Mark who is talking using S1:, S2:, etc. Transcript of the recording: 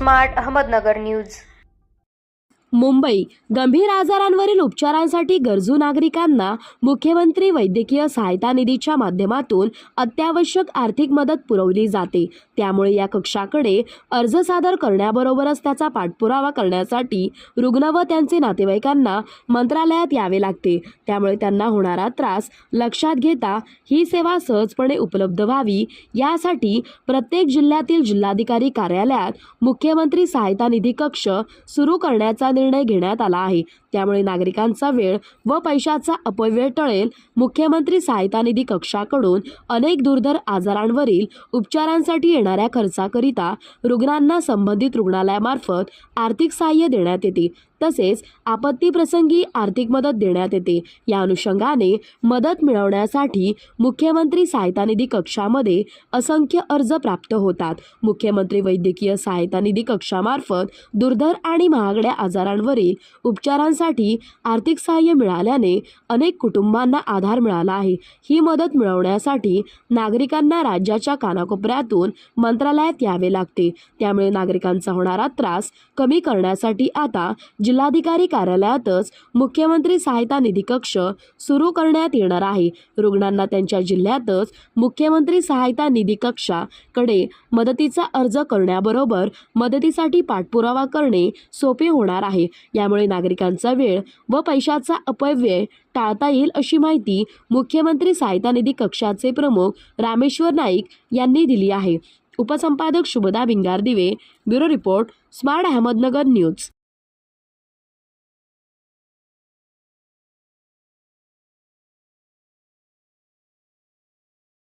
S1: Smart Ahmednagar news.
S2: Mumbai गंभीर आजारांवरील उपचारांसाठी गरजू नागरिकांना मुख्यमंत्री वैद्यकीय सहायता निधीच्या माध्यमातून अत्यावश्यक आर्थिक मदत पुरवली जाते। त्यामुळे या कक्षाकडे अर्ज सादर करण्याबरोबरच त्याचा पाठपुरावा करण्यासाठी रुग्ण व त्यांचे नातेवाईकांना मंत्रालयात यावे लागते। त्यामुळे त्यांना होणारा त्रास लक्षात घेता ही सेवा सहजपणे उपलब्ध व्हावी यासाठी प्रत्येक जिल्ह्यातील जिल्हाधिकारी कार्यालयात मुख्यमंत्री सहायता निधी कक्ष सुरू करण्याचा निर्णय घेण्यात आला आहे। त्यामुळे नागरिकांचा वेळ व पैशाचा अपव्यय टळेल। मुख्यमंत्री सहायता निधी कक्षाकडून अनेक दुर्धर आजारांवरील उपचारांसाठी येणाऱ्या खर्चाकरिता रुग्णांना संबंधित रुग्णालयामार्फत आर्थिक सहाय्य देण्यात येते। तसेच आपत्ती प्रसंगी आर्थिक मदत देण्यात येते। या अनुषंगाने मदत मिळवण्यासाठी मुख्यमंत्री सहायता निधी कक्षामध्ये असंख्य अर्ज प्राप्त होतात। मुख्यमंत्री वैद्यकीय सहायता निधी कक्षामार्फत दुर्धर आणि महागड्या आजारांवरील उपचारांसाठी आर्थिक सहाय्य मिळाल्याने अनेक कुटुंबांना आधार मिळाला आहे। ही मदत मिळवण्यासाठी नागरिकांना राज्याच्या कानाकोपऱ्यातून मंत्रालयात यावे लागते। त्यामुळे नागरिकांचा होणारा त्रास कमी करण्यासाठी आता जिल्हाधिकारी कार्यालयातच मुख्यमंत्री सहायता निधी कक्ष सुरू करण्यात येणार आहे। रुग्णांना त्यांच्या जिल्ह्यातच मुख्यमंत्री सहायता निधी कक्षाकडे मदतीचा अर्ज करण्याबरोबर मदतीसाठी पाठपुरावा करणे सोपे होणार आहे। यामुळे नागरिकांचा वेळ व पैशाचा अपव्यय टाळता येईल अशी माहिती मुख्यमंत्री सहायता निधी कक्षाचे प्रमुख रामेश्वर नाईक यांनी दिली आहे। उपसंपादक Shubhada Bhingardive, bureau report, smart Ahmednagar news.